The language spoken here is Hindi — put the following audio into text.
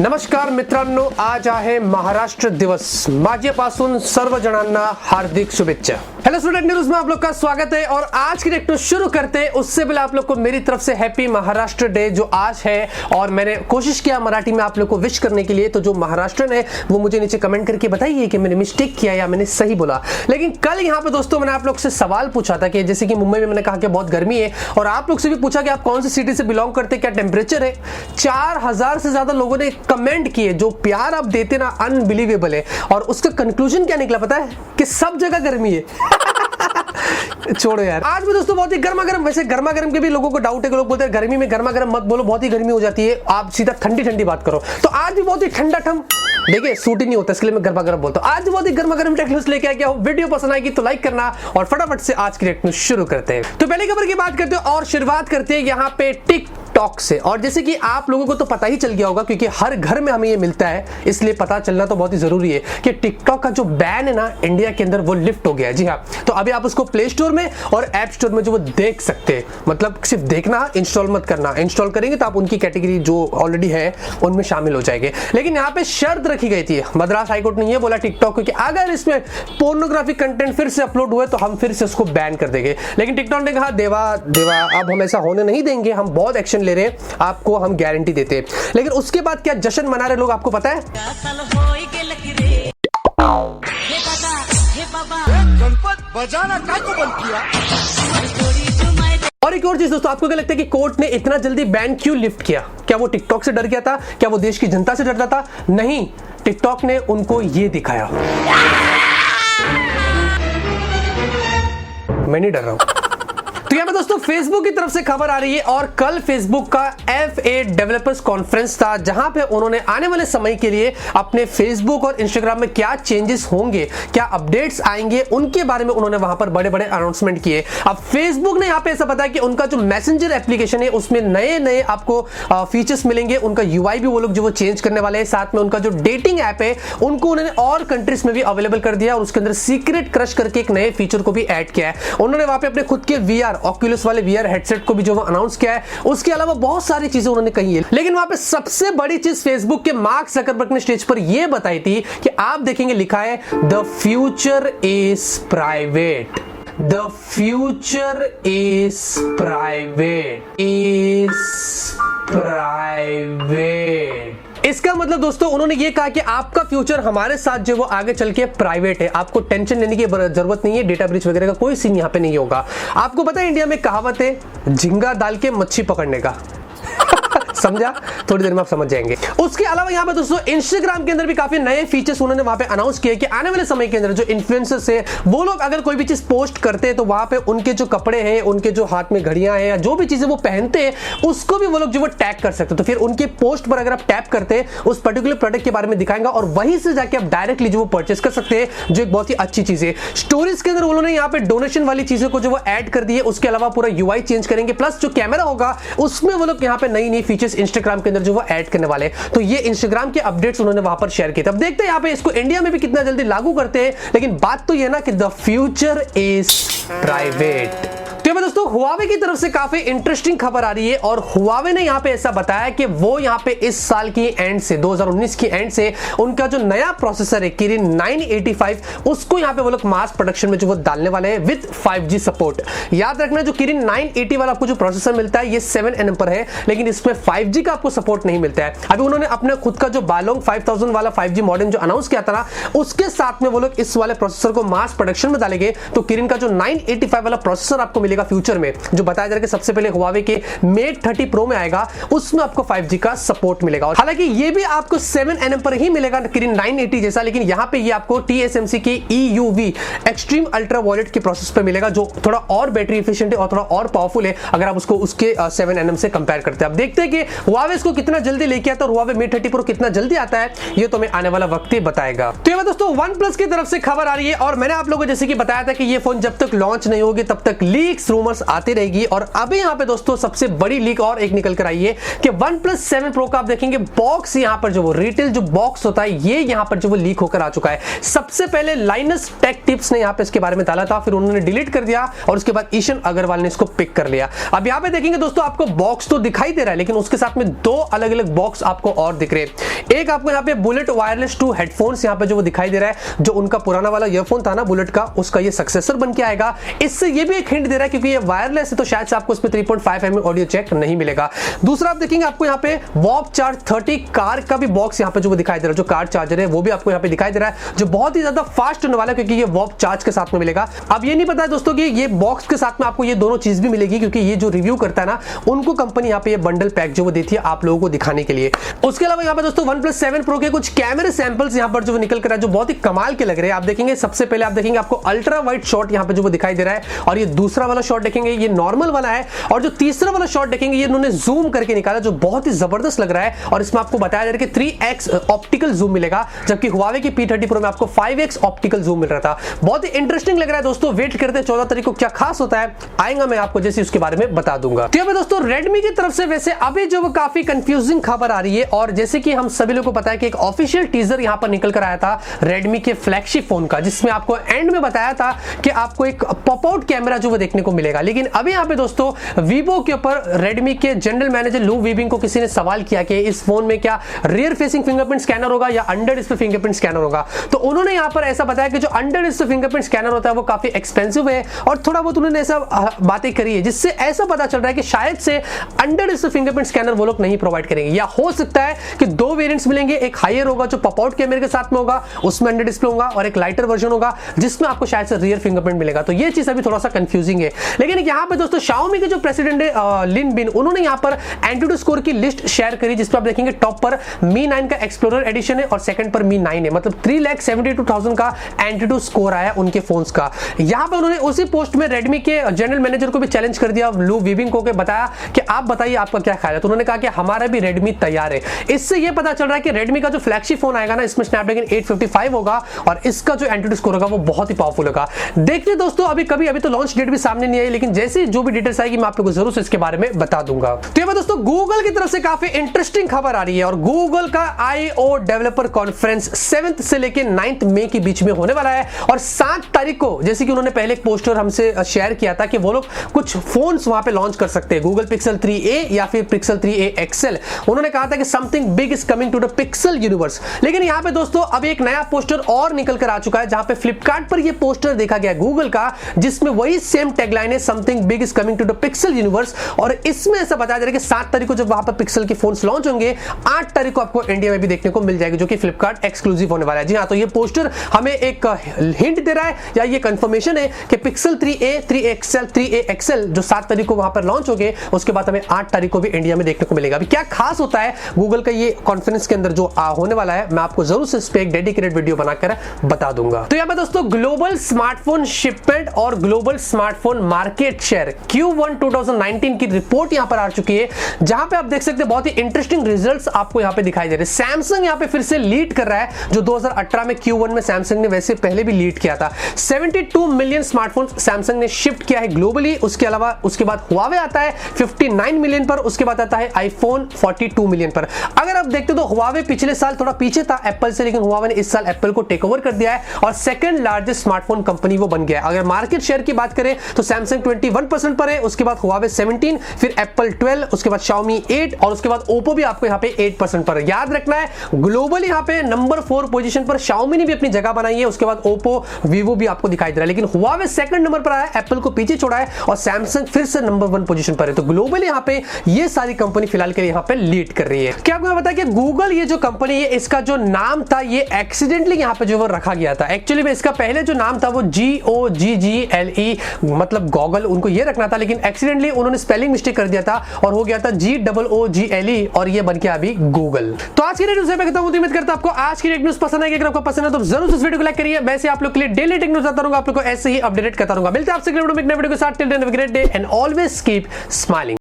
नमस्कार मित्रांनो, आज आहे महाराष्ट्र दिवस. माझ्यापासून सर्व जणांना हार्दिक शुभेच्छा. हेलो स्टूडेंट, न्यूज में आप लोग का स्वागत है और आज की लेक्चर शुरू करते हैं उससे पहले आप लोग को मेरी तरफ से हैप्पी महाराष्ट्र डे जो आज है. और मैंने कोशिश किया मराठी में आप लोग को विश करने के लिए, तो जो महाराष्ट्रन है वो मुझे नीचे कमेंट करके बताइए कि मैंने मिस्टेक किया या मैंने सही बोला. लेकिन कल यहाँ पे दोस्तों मैंने आप लोग से सवाल पूछा था कि जैसे कि मुंबई में मैंने कहा कि बहुत गर्मी है, और आप लोग से भी पूछा कि आप कौन सी सिटी से बिलोंग करते, क्या टेम्परेचर है. 4000 से ज्यादा लोगों ने कमेंट किए. जो प्यार आप देते ना, अनबिलीवेबल है. और उसका कंक्लूजन क्या निकला पता है? कि सब जगह गर्मी है. छोड़ो यार. आज भी दोस्तों बहुत ही गर्मा गर्म, वैसे गर्मा गर्म के भी लोगों को डाउट है कि लोग बोलते हैं गर्मी में गर्मा गर्म मत बोलो, बहुत ही गर्मी हो जाती है, आप सीधा ठंडी ठंडी बात करो. तो आज भी बहुत ही ठंडा ठम, देखिए सूट ही नहीं होता, इसलिए मैं गर्मा गर्म बोलता हूं. आज बहुत ही गर्मा गर्म टेक न्यूज लेके आ गया हूं. वीडियो पसंद आएगी तो लाइक करना और फटाफट से आज की टेक न्यूज शुरू करते हैं. तो पहली खबर की बात करते हैं और शुरुआत करते हैं यहाँ पे टिकटॉक से. और जैसे कि आप लोगों को तो पता ही चल गया होगा क्योंकि हर घर में हमें ये मिलता है, इसलिए पता चलना तो बहुत ही जरूरी है कि टिकटॉक का जो बैन है ना इंडिया के अंदर, वो लिफ्ट हो गया है. जी हाँ, तो अभी आप उसको प्ले स्टोर में और ऐप स्टोर में जो वो देख सकते हैं. मतलब सिर्फ देखना, इंस्टॉल मत करना. इंस्टॉल करेंगे तो आप उनकी कैटेगरी जो ऑलरेडी है उनमें शामिल हो जाएंगे. लेकिन यहाँ पे शर्त रखी गई थी. मद्रास हाईकोर्ट ने ये बोला टिकटॉक को कि अगर इसमें पोर्नोग्राफिक कंटेंट फिर से अपलोड हुए तो हम फिर से उसको बैन कर देंगे. लेकिन टिकटॉक ने कहा देवा अब हम ऐसा होने नहीं देंगे, हम बहुत एक्शन ले रहे हैं, आपको हम गारंटी देते हैं. लेकिन उसके बाद क्या जश्न मना रहे लोग, आपको पता है? बजाना काय को बंद किया. और एक और चीज दोस्तों, आपको क्या लगता है कि कोर्ट ने इतना जल्दी बैन क्यों लिफ्ट किया? क्या वो टिकटॉक से डर गया था? क्या वो देश की जनता से डरता था? नहीं, टिकटॉक ने उनको ये दिखाया. मैं नहीं डर रहा हूं. तो यहाँ पे दोस्तों फेसबुक की तरफ से खबर आ रही है और कल फेसबुक का FA डेवलपर्स कॉन्फ्रेंस था, जहां पे उन्होंने आने वाले समय के लिए अपने फेसबुक और इंस्टाग्राम में क्या चेंजेस होंगे, क्या अपडेट्स आएंगे, उनके बारे में उन्होंने वहां पर बड़े बड़े अनाउंसमेंट किए. अब फेसबुक ने यहाँ पे ऐसा बताया कि उनका जो मैसेंजर एप्लीकेशन है उसमें नए नए आपको फीचर्स मिलेंगे. उनका UI भी वो लोग जो वो चेंज करने वाले हैं. साथ में उनका जो डेटिंग ऐप है उनको उन्होंने और कंट्रीज में भी अवेलेबल कर दिया और उसके अंदर सीक्रेट क्रश करके एक नए फीचर को भी ऐड किया है. उन्होंने वहां पे अपने खुद के VR ऑक्यूलस वाले VR हेडसेट को भी जो वो अनाउंस किया है. उसके अलावा बहुत सारी चीजें उन्होंने कही है. लेकिन वहां पे सबसे बड़ी चीज फेसबुक के मार्क जकरबर्ग ने स्टेज पर यह बताई थी कि आप देखेंगे लिखा है the future is private. The future is private. इसका मतलब दोस्तों उन्होंने ये कहा कि आपका फ्यूचर हमारे साथ जो वो आगे चल के प्राइवेट है. आपको टेंशन लेने की जरूरत नहीं है. डेटा ब्रीच वगैरह का कोई सीन यहाँ पे नहीं होगा. आपको पता है इंडिया में कहावत है झींगा डाल के मच्छी पकड़ने का. समझा? थोड़ी देर में आप समझ जाएंगे. उसके अलावा यहाँ पे दोस्तों इंस्टाग्राम के अंदर भी काफी नए फीचर्स उन्होंने वहां पे अनाउंस किए कि आने वाले समय के अंदर जो इन्फ्लुएंसर्स है वो लोग अगर कोई भी चीज पोस्ट करते हैं तो वहां पे उनके जो कपड़े हैं, उनके जो हाथ में घड़ियां हैं या जो भी चीजें वो पहनते हैं उसको भी वो लोग जो वो टैग कर सकते हैं. तो फिर उनके पोस्ट पर अगर आप टैप करते हैं उस पर्टिकुलर प्रोडक्ट के बारे में दिखाएगा और वहीं से जाके आप डायरेक्टली जो वो परचेस कर सकते हैं, जो एक बहुत ही अच्छी चीज है. स्टोरीज के अंदर उन्होंने यहाँ पे डोनेशन वाली चीजों को जो वो ऐड कर दिए. उसके अलावा पूरा UI चेंज करेंगे, प्लस जो कैमरा होगा उसमें वो लोग यहाँ पे नई नई फीचर्स इंस्टाग्राम के अंदर जो वो ऐड करने वाले हैं. तो ये इंस्टाग्राम के अपडेट्स उन्होंने वहां पर शेयर किए थे. अब देखते हैं यहाँ पे इसको इंडिया में भी कितना जल्दी लागू करते हैं. लेकिन बात तो ये ना कि द फ्यूचर इज प्राइवेट. तो दोस्तों हुआवे की तरफ से काफी इंटरेस्टिंग खबर आ रही है और हुआवे ने यहां पे ऐसा बताया कि वो यहां पे इस साल की एंड से 2019 की एंड से उनका जो नया प्रोसेसर है किरिन 985 उसको यहां पे वो लोग मास प्रोडक्शन में जो वो डालने वाले हैं विद 5G सपोर्ट. याद रखना जो किरिन 980 वाला आपको जो प्रोसेसर मिलता है ये 7nm पर है, लेकिन इसमें 5G का आपको सपोर्ट नहीं मिलता है. अभी उन्होंने अपने खुद का जो बालोंग 5000 वाला 5G मॉडेम जो अनाउंस किया था ना, उसके साथ में वो लोग इस वाले प्रोसेसर को मास प्रोडक्शन में डालेंगे. तो किरिन का जो 985 वाला प्रोसेसर आपको मिलेगा फ्यूचर में, जो बताया जा रहा है कि सबसे पहले हुआवे के Mate 30 Pro में आएगा, उसमें आपको 5G का सपोर्ट मिलेगा. और हालांकि ये भी आपको 7nm पर ही मिलेगा किरिन 980 जैसा, लेकिन यहां पे ये आपको TSMC के EUV एक्सट्रीम अल्ट्रा वॉयलेट के प्रोसेस पे मिलेगा, जो थोड़ा और बैटरी एफिशिएंट है और थोड़ा और पावरफुल है अगर आप उसको उसके 7nm से कंपेयर करते हैं. अब देखते हैं कि हुआवे इसको कितना जल्दी लेके आता है और हुआवे Mate 30 Pro कितना जल्दी आता है, ये तो हमें आने वाला वक्त ही बताएगा. तो ये दोस्तों OnePlus की तरफ से खबर आ रही है और मैंने आप लोगों को जैसे कि बताया था कि ये फोन जब तक लॉन्च नहीं होगी तब तक लीक्स रूमर्स आती रहेगी। और अभी यहाँ पे दोस्तों सबसे बड़ी लीक और एक निकल कर आई है कि OnePlus 7 Pro का आप देखेंगे बॉक्स यहाँ पर जो वो रिटेल जो बॉक्स होता है ये यहाँ पर जो वो लीक होकर आ चुका है। सबसे पहले लाइनस टेक टिप्स ने यहाँ पे इसके बारे में डाला था, फिर उन्होंने डिलीट कर दिया और उसके बाद ईशन अग्रवाल ने इसको पिक कर लिया। अब यहाँ पे देखेंगे दोस्तों आपको बॉक्स तो दिखाई दे रहा है लेकिन उसके साथ में दो अलग अलग बॉक्स आपको और दिख रहे हैं। एक आपको यहाँ पे बुलेट वायरलेस 2 हेडफोन्स यहाँ पे जो वो दिखाई दे रहा है, जो उनका पुराना वाला ईयरफोन था ना बुलेट का, उसका ये सक्सेसर बन के आएगा। इससे ये भी एक हिंट दे रहा है क्योंकि ये वायरलेस है तो शायद से आपको इसमें 3.5 mm ऑडियो चेक नहीं मिलेगा। दूसरा आप देखेंगे आपको यहाँ पे वॉप चार्ज 30 कार का भी बॉक्स यहाँ पे जो वो दिखाई दे रहा है, जो कार चार्जर है वो भी आपको यहाँ पे दिखाई दे रहा है, जो बहुत ही ज्यादा फास्ट होने वाला है क्योंकि ये वॉप चार्ज के साथ में मिलेगा। अब ये नहीं पता है दोस्तों कि ये बॉक्स के साथ में आपको ये दोनों चीज भी मिलेगी क्योंकि ये जो रिव्यू करता है ना उनको कंपनी यहाँ पे ये बंडल पैक जो वो देती है आप लोगों को दिखाने के लिए। उसके अलावा यहाँ पे दोस्तों OnePlus 7 Pro के कुछ कैमरे सैंपल्स यहाँ पर जो निकल कर है जो बहुत ही कमाल के लग रहे हैं। आप देखेंगे सबसे पहले आप देखेंगे आपको अल्ट्रा वाइड शॉट यहाँ पे जो वो दिखाई दे रहा है और ये दूसरा वाला शॉट देखेंगे ये नॉर्मल वाला है और जो तीसरा वाला शॉट देखेंगे ये इन्होंने जूम करके निकाला जो बहुत ही जबरदस्त लग रहा है और इसमें आपको बताया जा रहा है कि 3x ऑप्टिकल जूम मिलेगा, जबकि Huawei की P30 Pro में आपको 5x ऑप्टिकल जूम मिल रहा था। बहुत ही इंटरेस्टिंग लग रहा है दोस्तों, वेट करते हैं 14 तारीख को क्या खास होता है, आएगा मैं आपको जैसे उसके बारे में बता दूंगा। तो यहाँ पे दोस्तों Redmi की तरफ से वैसे अभी जो वो काफी कंफ्यूजिंग खबर आ रही है और जैसे कि हम सभी लोगों को पता है कि एक ऑफिशियल टीजर यहाँ पर निकल कर आया था Redmi के फ्लैगशिप फोन का, जिसमें आपको एंड में बताया था कि आपको एक पॉप आउट कैमरा जो वो देखने को मिलेगा। लेकिन अभी यहाँ पे दोस्तों Vivo के ऊपर Redmi के जनरल मैनेजर लू वीबिंग को किसी ने सवाल किया कि इस फोन में क्या रियर फेसिंग फिंगरप्रिंट स्कैनर होगा या अंडर डिस्प्ले फिंगरप्रिंट स्कैनर होगा। तो उन्होंने यहाँ पर ऐसा बताया कि जो अंडर डिस्प्ले फिंगरप्रिंट स्कैनर होता है वो काफी एक्सपेंसिव है और थोड़ा बहुत उन्होंने ऐसा बातें करी है जिससे ऐसा पता चल रहा है कि शायद से अंडर डिस्प्ले फिंगरप्रिंट स्कैनर वो लोग नहीं प्रोवाइड करेंगे, या हो सकता है कि दो वेरिएंट्स मिलेंगे, एक हायर होगा जो पॉप आउट कैमरे के साथ में होगा उसमें अंडर डिस्प्ले होगा और एक लाइटर वर्जन होगा जिसमें आपको शायद से रियर फिंगरप्रिंट मिलेगा। तो ये चीज अभी थोड़ा सा कंफ्यूजिंग है। लेकिन यहाँ पे दोस्तों Xiaomi के जो प्रेसिडेंट है लिन बिन, उन्होंने यहाँ पर एंट्यूडू स्कोर की लिस्ट शेयर करी जिस पर आप देखेंगे टॉप पर Mi 9 का एक्सप्लोरर एडिशन है और सेकंड पर Mi 9 है, मतलब 3,72,000 का एंट्यूडू स्कोर आया उनके फोन्स का। यहाँ पे उन्होंने उसी पोस्ट में Redmi के जनरल मैनेजर को भी चैलेंज कर दिया लू वीबिंग को, बताया कि आप बताइए आपका क्या ख्याल है। तो उन्होंने कहा कि हमारा भी Redmi तैयार है। इससे ये पता चल रहा है कि Redmi का जो फ्लैगशिप फोन आएगा ना इसमें स्नैपड्रैगन 855 होगा और इसका जो एंट्यूडू स्कोर होगा वो बहुत ही पावरफुल होगा। देखिए दोस्तों अभी तो लॉन्च डेट भी सामने नहीं आई, लेकिन जैसे जो भी डिटेल्स आएगी मैं आप लोगों को जरूर से इसके बारे में बता दूंगा। तो ये दोस्तों गूगल की तरफ से काफी इंटरेस्टिंग खबर आ रही है और गूगल का I/O डेवलपर कॉन्फ्रेंस 7 से लेकर 9 मई के बीच में होने वाला है और 7 तारीख को जैसे कि उन्होंने पहले एक पोस्टर हमसे शेयर किया था कि वो लोग कुछ फोन्स वहां पे लॉन्च कर सकते हैं, गूगल पिक्सल 3a या फिर पिक्सल 3a XL। उन्होंने कहा था कि something big is coming to the pixel universe. लेकिन यहां पे दोस्तों अब एक नया पोस्टर और निकल कर आ चुका है जहां पे फ्लिपकार्ट पर ये पोस्टर देखा गया गूगल का, जिसमें वही सेम टैगलाइन है something big is coming to the pixel universe. और इसमें ऐसा बताया जा रहा है कि 7 तारीख को जब वहां पर पिक्सल के फोन्स लॉन्च होंगे 8 तारीख को आपको इंडिया में भी देखने को मिल जाएगी, जो कि फ्लिपकार्ट एक्सक्लूसिव होने वाला है। जी हाँ, तो ये पोस्टर हमें एक हिंट दे रहा है या ये कंफर्मेशन है कि पिक्सल 3a 3a XL जो 7 तारीख को वहां पर लॉन्च होंगे उसके बाद हमें 8 तारीख को भी इंडिया में देखने को मिलेगा। अभी क्या खास होता है गूगल का ये कॉन्फ्रेंस के अंदर जो होने वाला है मैं आपको जरूर से इस पे एक डेडिकेटेड वीडियो बनाकर बता दूंगा। तो यहाँ पे दोस्तों ग्लोबल स्मार्टफोन शिपमेंट और global smartphone market share Q1 2019 की रिपोर्ट यहाँ पर आ चुकी है, जहां पे आप देख सकते हैं बहुत ही इंटरेस्टिंग रिजल्ट्स आपको यहाँ पे दिखाई दे रहे हैं। सैमसंग यहाँ पे फिर से लीड कर रहा है, जो 2018 में Q1 में सैमसंग ने वैसे पहले भी लीड किया था। 72 मिलियन स्मार्टफोन सैमसंग ने शिफ्ट किया है ग्लोबली। उसके अलावा उसके बाद Huawei आता है 59 मिलियन पर, उसके बाद आता है iPhone 42 मिलियन पर। अगर आप देखते तो Huawei पिछले साल थोड़ा पीछे था एप्पल से, लेकिन Huawei ने इस साल एप्पल को टेक ओवर कर दिया है और सेकंड लार्जेस्ट स्मार्टफोन कंपनी वो बन गया है। अगर मार्केट शेयर की बात करें तो सैमसंग 21% पर है, उसके बाद Huawei 17, फिर एप्पल 12, उसके बाद Xiaomi 8 और उसके बाद Oppo भी आपको यहाँ पे 8% पर। याद रखना है ग्लोबल यहाँ पे नंबर 4 पोजीशन पर Xiaomi ने भी अपनी जगह बनाई है, उसके बाद Oppo, Vivo भी आपको दिखाई दे रहा है, लेकिन Huawei सेकंड नंबर पर आया, एप्पल को पीछे छोड़ा है और सैमसंग फिर से नंबर 1 पोजीशन पर है। तो ग्लोबल यहाँ पे ये सारी कंपनी फिलहाल के लिए यहाँ पे लीड कर रही है। क्या आपको पता है कि गूगल ये जो कंपनी है इसका जो नाम था ये एक्सीडेंटली यहाँ पे जो वो रखा गया था। एक्चुअली में इसका पहले जो नाम था वो GOGGLE मतलब गॉगल उनको ये रखना था, लेकिन एक्सीडेंटली उन्होंने स्पेलिंग मिस्टेक कर दिया था और हो गया था GOOGLE और ये बन के अभी गूगल। तो आज की न्यूज़ मैं कहता हूं, उम्मीद करता हूं आपको आज की न्यूज़ पसंद आएगी। अगर आपको पसंद है तो जरूर इस वीडियो को लाइक करिए। वैसे आप लोग के लिए डेली टेक न्यूज़ आता रहूंगा, आप लोग को ऐसे ही अपडेट करता रहूंगा। मिलते हैं आपसे अगले वीडियो में एक नए वीडियो के साथ। Till then have a great day and always keep smiling.